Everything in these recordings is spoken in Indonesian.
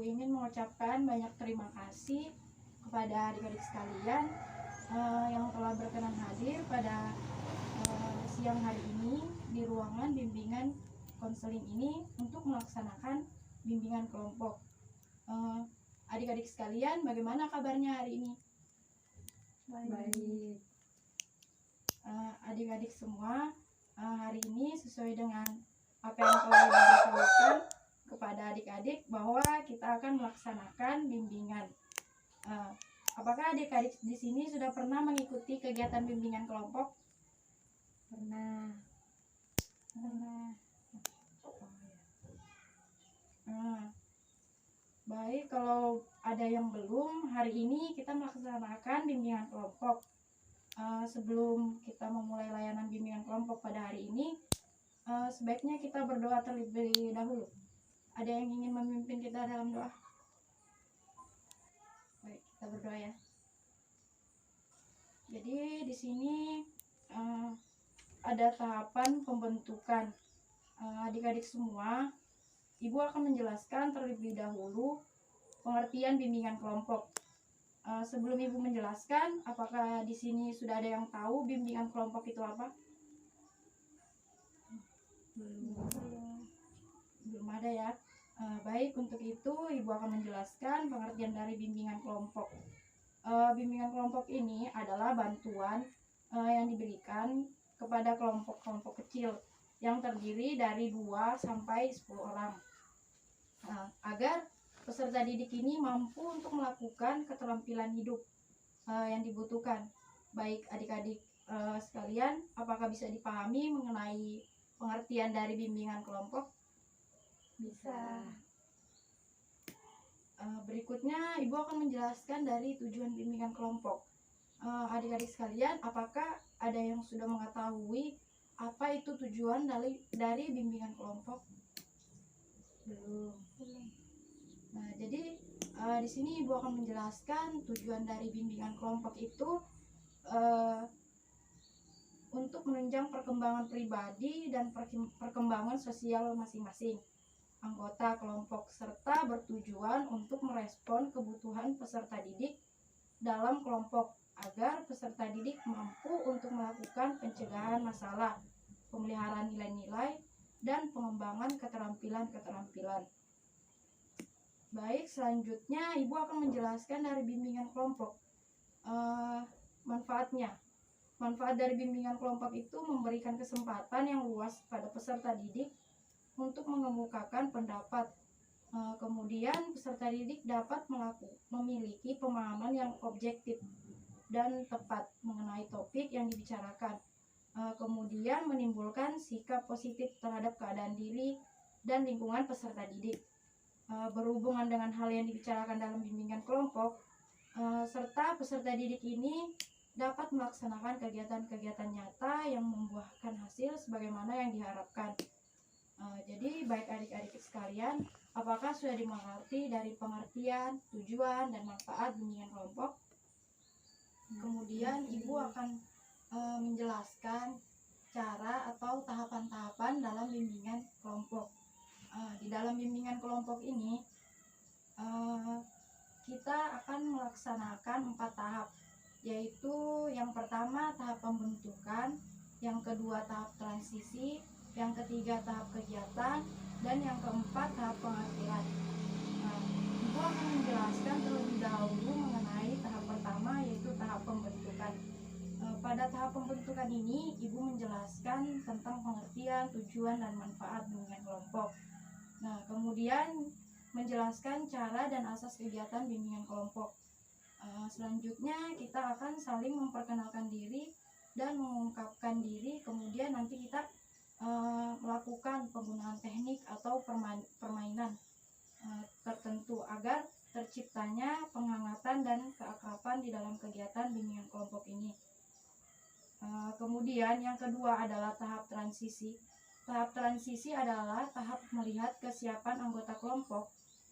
ingin mengucapkan banyak terima kasih kepada adik-adik sekalian yang telah berkenan hadir pada siang hari ini di ruangan bimbingan konseling ini untuk melaksanakan bimbingan kelompok. Adik-adik sekalian, bagaimana kabarnya hari ini? Baik. Adik-adik semua, hari ini sesuai dengan apa yang telah Ibu beritahukan kepada adik-adik bahwa kita akan melaksanakan bimbingan. Apakah adik-adik di sini sudah pernah mengikuti kegiatan bimbingan kelompok? Pernah. Baik, kalau ada yang belum, hari ini kita melaksanakan bimbingan kelompok. Sebelum kita memulai layanan bimbingan kelompok pada hari ini, sebaiknya kita berdoa terlebih dahulu. Ada yang ingin memimpin kita dalam doa? Baik, kita berdoa ya. Jadi di sini ada tahapan pembentukan. Adik-adik semua, Ibu akan menjelaskan terlebih dahulu pengertian bimbingan kelompok. Sebelum Ibu menjelaskan, apakah di sini sudah ada yang tahu bimbingan kelompok itu apa? Belum ada ya. Baik, untuk itu Ibu akan menjelaskan pengertian dari bimbingan kelompok. Bimbingan kelompok ini adalah bantuan yang diberikan kepada kelompok-kelompok kecil yang terdiri dari 2 sampai 10 orang. Agar peserta didik ini mampu untuk melakukan keterampilan hidup yang dibutuhkan. Baik adik-adik sekalian, apakah bisa dipahami mengenai pengertian dari bimbingan kelompok? Bisa. Berikutnya Ibu akan menjelaskan dari tujuan bimbingan kelompok. Adik-adik sekalian, apakah ada yang sudah mengetahui apa itu tujuan dari bimbingan kelompok? Belum. Nah, jadi di sini Ibu akan menjelaskan tujuan dari bimbingan kelompok itu untuk menunjang perkembangan pribadi dan perkembangan sosial masing-masing anggota kelompok, serta bertujuan untuk merespon kebutuhan peserta didik dalam kelompok agar peserta didik mampu untuk melakukan pencegahan masalah, pemeliharaan nilai-nilai, dan pengembangan keterampilan-keterampilan. Baik, selanjutnya Ibu akan menjelaskan dari bimbingan kelompok. Manfaatnya. Manfaat dari bimbingan kelompok itu memberikan kesempatan yang luas pada peserta didik untuk mengemukakan pendapat. Kemudian peserta didik dapat memiliki pemahaman yang objektif dan tepat mengenai topik yang dibicarakan. Kemudian menimbulkan sikap positif terhadap keadaan diri dan lingkungan peserta didik. Berhubungan dengan hal yang dibicarakan dalam bimbingan kelompok, serta peserta didik ini dapat melaksanakan kegiatan-kegiatan nyata yang membuahkan hasil sebagaimana yang diharapkan. Jadi baik adik-adik sekalian, apakah sudah dimengerti dari pengertian, tujuan, dan manfaat bimbingan kelompok? Kemudian Ibu akan menjelaskan cara atau tahapan-tahapan dalam bimbingan kelompok. Di dalam bimbingan kelompok ini kita akan melaksanakan 4 tahap, yaitu yang pertama tahap pembentukan, yang kedua tahap transisi, yang ketiga tahap kegiatan, dan yang keempat tahap pengaturan. Ibu akan menjelaskan terlebih dahulu mengenai tahap pertama, yaitu tahap pembentukan. Pada tahap pembentukan ini Ibu menjelaskan tentang pengertian, tujuan, dan manfaat bimbingan kelompok. Nah, kemudian menjelaskan cara dan asas kegiatan bimbingan kelompok. Selanjutnya kita akan saling memperkenalkan diri dan mengungkapkan diri. Kemudian nanti kita melakukan penggunaan teknik atau permainan tertentu agar terciptanya penghangatan dan keakraban di dalam kegiatan bimbingan kelompok ini. Kemudian yang kedua adalah tahap transisi. Tahap transisi adalah tahap melihat kesiapan anggota kelompok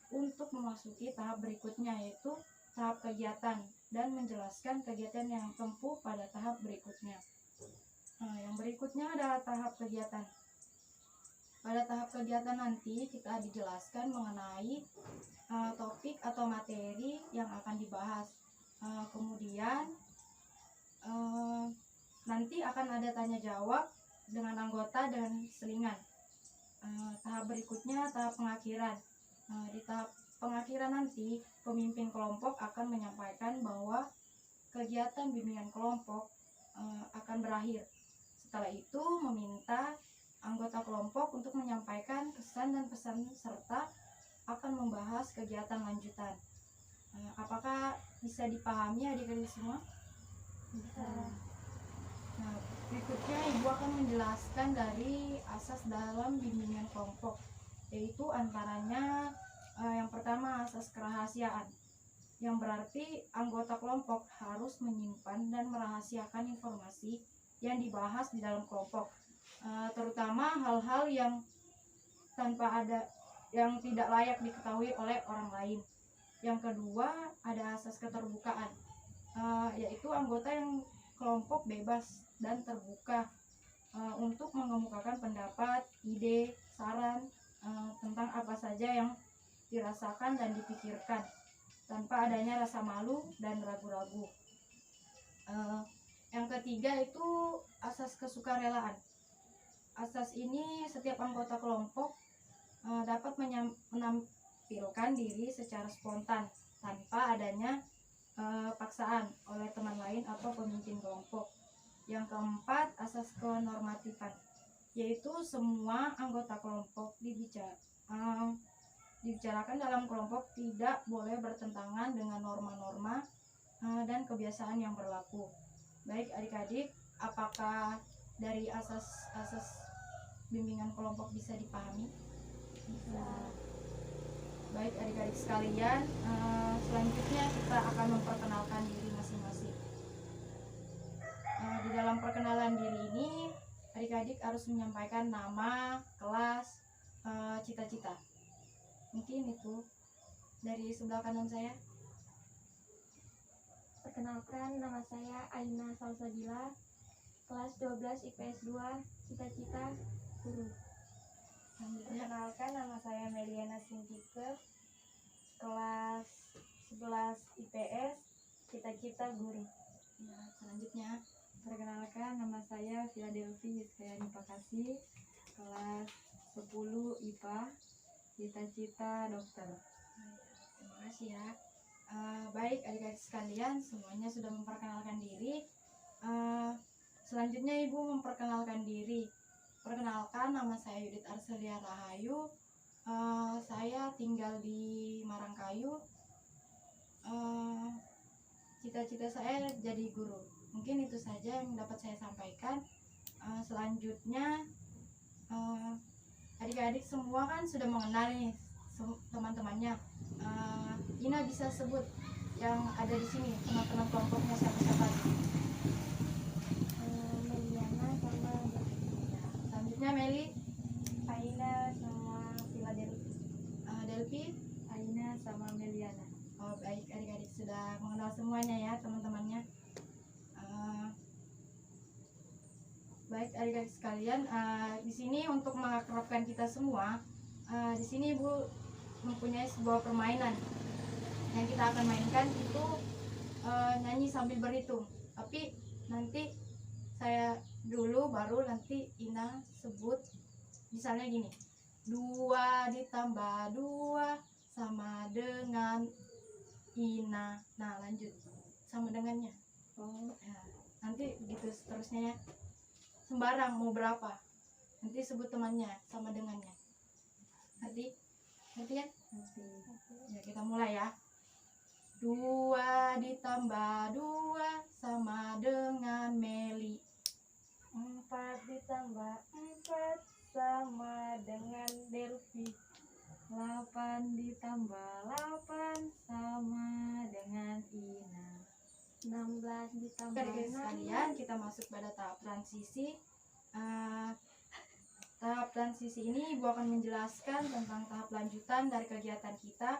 untuk memasuki tahap berikutnya, yaitu tahap kegiatan, dan menjelaskan kegiatan yang tempuh pada tahap berikutnya. Yang berikutnya adalah tahap kegiatan. Pada tahap kegiatan nanti kita dijelaskan mengenai topik atau materi yang akan dibahas. Kemudian nanti akan ada tanya jawab dengan anggota dan selingan. Tahap berikutnya tahap pengakhiran. Di tahap pengakhiran nanti pemimpin kelompok akan menyampaikan bahwa kegiatan bimbingan kelompok akan berakhir. Setelah itu meminta anggota kelompok untuk menyampaikan kesan dan pesan serta akan membahas kegiatan lanjutan. Apakah bisa dipahami adik-adik semua? Bisa. Nah, berikutnya Ibu akan menjelaskan dari asas dalam bimbingan kelompok, yaitu antaranya yang pertama asas kerahasiaan, yang berarti anggota kelompok harus menyimpan dan merahasiakan informasi yang dibahas di dalam kelompok, terutama hal-hal yang tidak layak diketahui oleh orang lain. Yang kedua ada asas keterbukaan, yaitu anggota yang kelompok bebas dan terbuka untuk mengemukakan pendapat, ide, saran tentang apa saja yang dirasakan dan dipikirkan tanpa adanya rasa malu dan ragu-ragu. Yang ketiga itu asas kesukarelaan. Asas ini setiap anggota kelompok dapat menampilkan diri secara spontan tanpa adanya paksaan oleh teman lain atau pemimpin kelompok. Yang keempat asas kenormatifan, yaitu semua anggota kelompok dibicarakan dalam kelompok tidak boleh bertentangan dengan norma-norma dan kebiasaan yang berlaku. Baik adik-adik, apakah dari asas-asas bimbingan kelompok bisa dipahami? Bisa. Baik adik-adik sekalian, selanjutnya kita akan memperkenalkan diri masing-masing. Di dalam perkenalan diri ini, adik-adik harus menyampaikan nama, kelas, cita-cita. Mungkin itu dari sebelah kanan saya. Perkenalkan, nama saya Aina Salsabila, kelas 12 IPS 2, cita-cita guru. Perkenalkan, nama saya Meliana Sintike, kelas 11 IPS, cita-cita guru. Ya, selanjutnya. Perkenalkan, nama saya Filadelfi Yuskayani Pakasi, kelas 10 IPA, cita-cita dokter. Terima kasih ya. Baik adik-adik sekalian, semuanya sudah memperkenalkan diri. Selanjutnya Ibu memperkenalkan diri. Perkenalkan, nama saya Yudit Arselia Rahayu. Saya tinggal di Marangkayu. Cita-cita saya jadi guru. Mungkin itu saja yang dapat saya sampaikan. Selanjutnya adik-adik semua kan sudah mengenal nih teman-temannya. Ina bisa sebut yang ada di sini, teman-teman kelompoknya siapa-siapa? Meliana sama Selanjutnya Meli, Aina sama Filadelfi. Delvi. Aina sama Meliana. Oh baik, adik-adik sudah mengenal semuanya ya teman-temannya. Baik adik-adik sekalian, di sini untuk mengakrabkan kita semua, di sini Ibu mempunyai sebuah permainan yang kita akan mainkan itu nyanyi sambil berhitung. Tapi nanti saya dulu baru nanti Ina sebut. Misalnya gini, 2 ditambah 2 sama dengan Ina. Nah lanjut sama dengannya. Nah, nanti gitu seterusnya ya. Sembarang mau berapa, nanti sebut temannya sama dengannya. Ngerti ya? Ya kita mulai ya. 2 ditambah 2 sama dengan Meli. 4 ditambah 4 sama dengan Delvi. 8 ditambah 8 sama dengan Ina. 16 ditambah Adik-adik sekalian, kita masuk pada tahap transisi. Tahap transisi ini Ibu akan menjelaskan tentang tahap lanjutan dari kegiatan kita.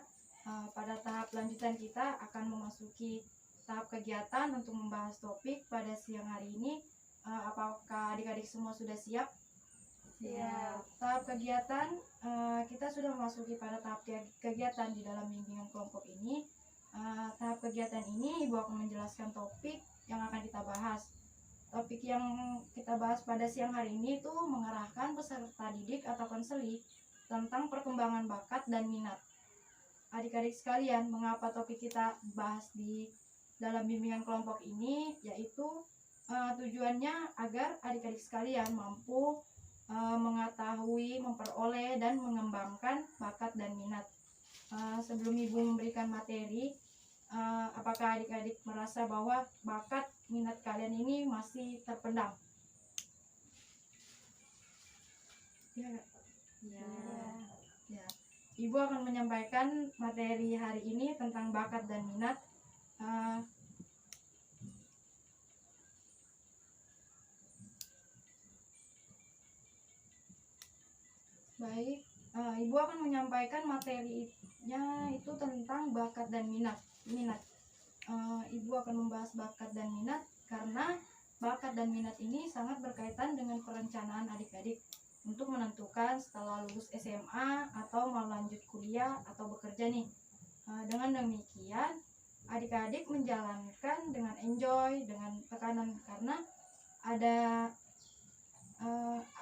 Pada tahap lanjutan kita akan memasuki tahap kegiatan untuk membahas topik pada siang hari ini. Apakah adik-adik semua sudah siap? Siap. Tahap kegiatan, kita sudah memasuki pada tahap kegiatan di dalam bimbingan kelompok ini. Tahap kegiatan ini Ibu akan menjelaskan topik yang akan kita bahas. Topik yang kita bahas pada siang hari ini itu mengarahkan peserta didik atau konseli tentang perkembangan bakat dan minat. Adik-adik sekalian, mengapa topik kita bahas di dalam bimbingan kelompok ini, yaitu tujuannya agar adik-adik sekalian mampu mengetahui, memperoleh, dan mengembangkan bakat dan minat. Sebelum Ibu memberikan materi, apakah adik-adik merasa bahwa bakat minat kalian ini masih terpendam? Ya, Ya. ya. Ibu akan menyampaikan materi hari ini tentang bakat dan minat. Baik, Ibu akan menyampaikan materinya itu tentang bakat dan minat. Ibu akan membahas bakat dan minat karena bakat dan minat ini sangat berkaitan dengan perencanaan adik-adik untuk menentukan setelah lulus SMA atau mau lanjut kuliah atau bekerja nih. Dengan demikian, adik-adik menjalankan dengan enjoy, dengan tekanan karena ada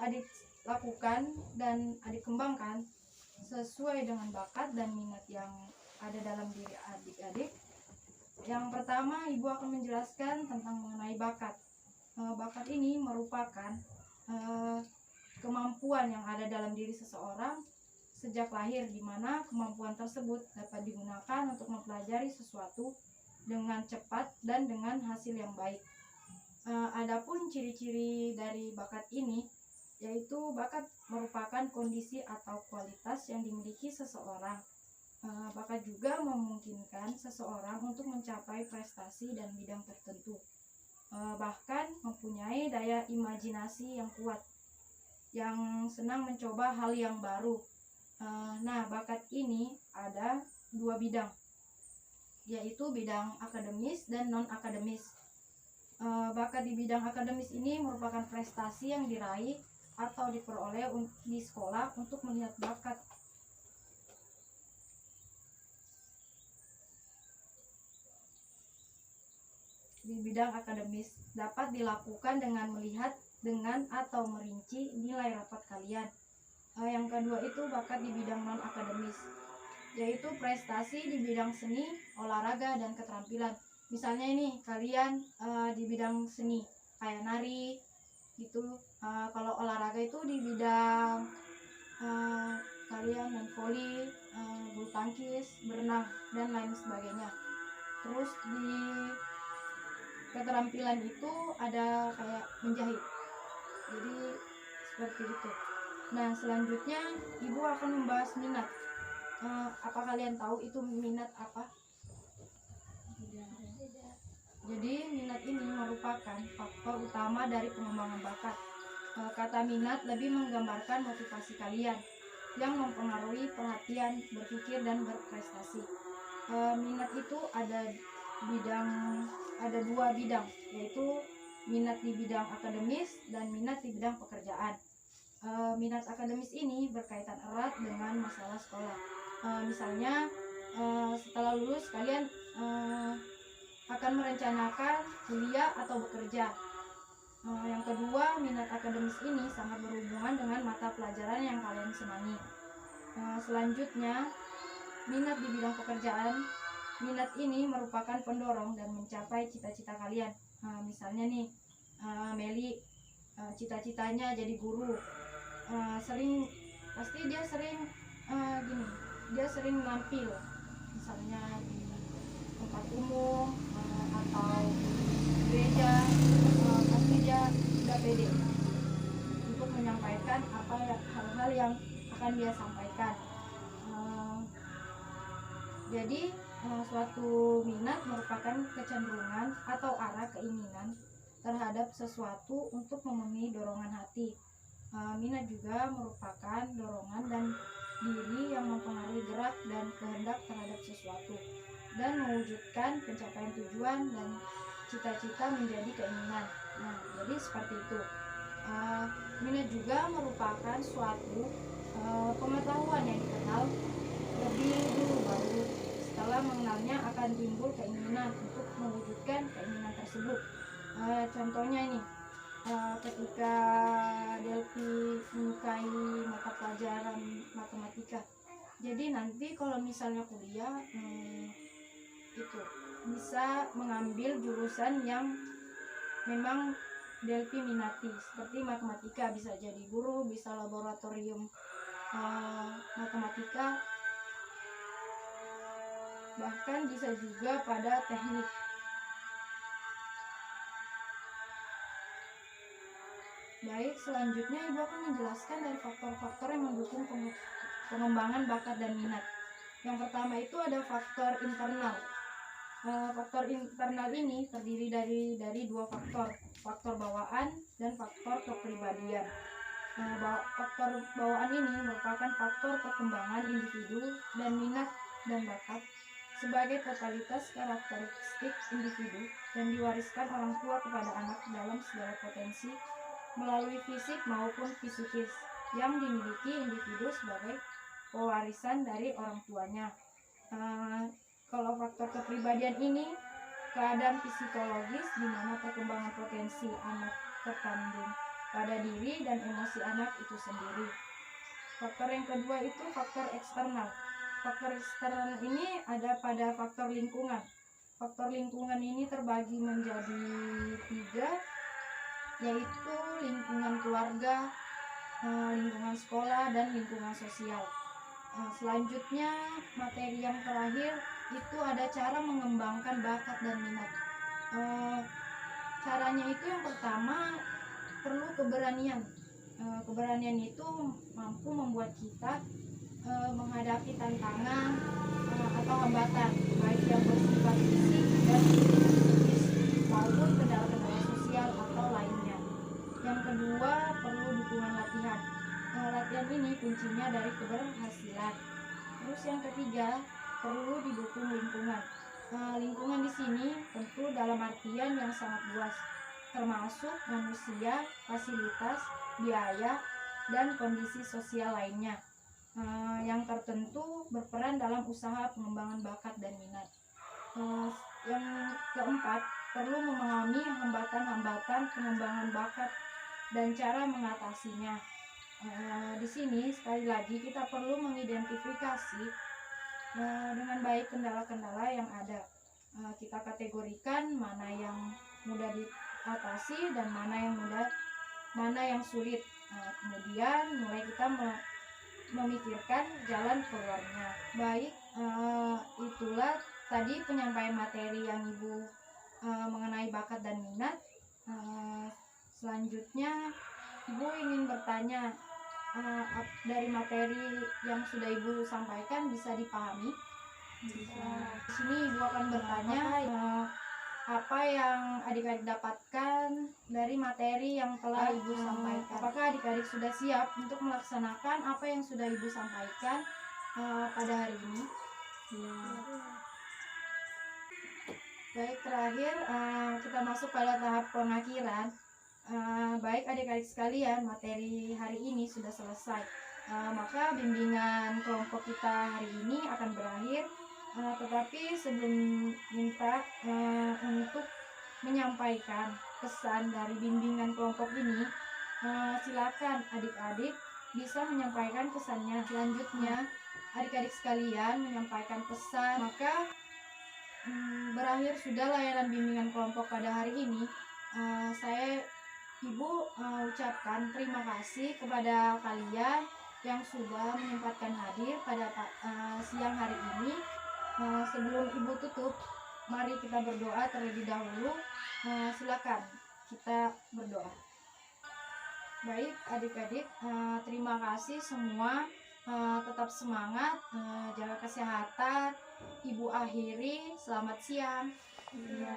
adik lakukan dan adik kembangkan sesuai dengan bakat dan minat yang ada dalam diri adik-adik. Yang pertama, Ibu akan menjelaskan tentang mengenai bakat. Bakat ini merupakan kemampuan yang ada dalam diri seseorang sejak lahir, di mana kemampuan tersebut dapat digunakan untuk mempelajari sesuatu dengan cepat dan dengan hasil yang baik. Adapun ciri-ciri dari bakat ini, yaitu bakat merupakan kondisi atau kualitas yang dimiliki seseorang. Bakat juga memungkinkan seseorang untuk mencapai prestasi dan bidang tertentu, bahkan mempunyai daya imajinasi yang kuat, yang senang mencoba hal yang baru. Nah, bakat ini ada dua bidang, yaitu bidang akademis dan non-akademis. Bakat di bidang akademis ini merupakan prestasi yang diraih atau diperoleh di sekolah untuk melihat bakat di bidang akademis dapat dilakukan dengan melihat dengan atau merinci nilai rapat kalian. Yang kedua itu bakat di bidang non-akademis, yaitu prestasi di bidang seni, olahraga, dan keterampilan. Misalnya ini kalian di bidang seni kayak nari gitu. Kalau olahraga itu di bidang kalian main voli, bulu tangkis, berenang, dan lain sebagainya. Terus di keterampilan itu ada kayak menjahit, jadi seperti itu. Nah, selanjutnya Ibu akan membahas minat. Apa kalian tahu itu minat apa? Jadi minat ini merupakan faktor utama dari pengembangan bakat. Kata minat lebih menggambarkan motivasi kalian yang mempengaruhi perhatian, berpikir, dan berprestasi. Minat itu ada dua bidang, yaitu minat di bidang akademis dan minat di bidang pekerjaan. Minat akademis ini berkaitan erat dengan masalah sekolah. Misalnya setelah lulus kalian akan merencanakan kuliah atau bekerja. Yang kedua, minat akademis ini sangat berhubungan dengan mata pelajaran yang kalian senangi. Selanjutnya, minat di bidang pekerjaan. Minat ini merupakan pendorong dan mencapai cita-cita kalian. Misalnya nih, Meli cita-citanya jadi guru. Pasti dia sering nampil, misalnya di tempat umum atau gereja. Pasti dia sudah pede untuk menyampaikan hal-hal yang akan dia sampaikan. Jadi suatu minat merupakan kecenderungan atau arah keinginan terhadap sesuatu untuk memenuhi dorongan hati. Minat juga merupakan dorongan dan diri yang mempengaruhi gerak dan kehendak terhadap sesuatu dan mewujudkan pencapaian tujuan dan cita-cita menjadi keinginan. Nah, jadi seperti itu. Minat juga merupakan suatu pengetahuan yang dikenal lebih dulu, baru setelah mengenalnya akan timbul keinginan untuk mewujudkan keinginan tersebut. Contohnya ini, ketika Delphi menyukai mata pelajaran matematika, jadi nanti kalau misalnya kuliah itu bisa mengambil jurusan yang memang Delphi minati, seperti matematika, bisa jadi guru, bisa laboratorium matematika, bahkan bisa juga pada teknik. Baik, selanjutnya Ibu akan menjelaskan dari faktor-faktor yang mendukung pengembangan bakat dan minat. Yang pertama itu ada faktor internal. Faktor internal ini terdiri dari dua faktor, faktor bawaan dan faktor kepribadian. Faktor bawaan ini merupakan faktor perkembangan individu dan minat dan bakat sebagai totalitas karakteristik individu yang diwariskan orang tua kepada anak dalam segala potensi melalui fisik maupun psikis yang dimiliki individu sebagai pewarisan dari orang tuanya. Kalau faktor kepribadian ini keadaan psikologis di mana perkembangan potensi anak terkandung pada diri dan emosi anak itu sendiri. Faktor yang kedua itu faktor eksternal. Faktor eksternal ini ada pada faktor lingkungan. Faktor lingkungan ini terbagi menjadi 3, yaitu lingkungan keluarga, lingkungan sekolah, dan lingkungan sosial. Selanjutnya materi yang terakhir itu ada cara mengembangkan bakat dan minat. Caranya itu yang pertama perlu keberanian. Keberanian itu mampu membuat kita menghadapi tantangan atau hambatan, baik yang bersifat fisik dan psikis maupun kendala-kendala sosial atau lainnya. Yang kedua perlu dukungan latihan. Latihan ini kuncinya dari keberhasilan. Terus yang ketiga perlu didukung lingkungan. Lingkungan di sini tentu dalam artian yang sangat luas, termasuk manusia, fasilitas, biaya, dan kondisi sosial lainnya yang tertentu berperan dalam usaha pengembangan bakat dan minat. Yang keempat, perlu memahami hambatan-hambatan pengembangan bakat dan cara mengatasinya. Di sini sekali lagi kita perlu mengidentifikasi dengan baik kendala-kendala yang ada. Kita kategorikan mana yang mudah diatasi dan mana yang sulit. Kemudian mulai kita memikirkan jalan keluarnya. Baik, itulah tadi penyampaian materi yang Ibu mengenai bakat dan minat. Selanjutnya Ibu ingin bertanya, dari materi yang sudah Ibu sampaikan bisa dipahami? Bisa. Di sini Ibu akan bertanya apa yang adik-adik dapatkan dari materi yang telah Ibu sampaikan. Apakah adik-adik sudah siap untuk melaksanakan apa yang sudah Ibu sampaikan pada hari ini? Ya. Baik, terakhir kita masuk pada tahap pengakhiran. Baik adik-adik sekalian, materi hari ini sudah selesai. Maka bimbingan kelompok kita hari ini akan berakhir. Tetapi sebelum minta untuk menyampaikan pesan dari bimbingan kelompok ini, silakan adik-adik bisa menyampaikan pesannya. Selanjutnya adik-adik sekalian menyampaikan pesan, maka berakhir sudah layanan bimbingan kelompok pada hari ini. Saya Ibu ucapkan terima kasih kepada kalian yang sudah menyempatkan hadir pada siang hari ini. Sebelum Ibu tutup, mari kita berdoa terlebih dahulu. Silakan kita berdoa. Baik adik-adik, terima kasih semua. Tetap semangat, jaga kesehatan. Ibu akhiri, selamat siang. Ya.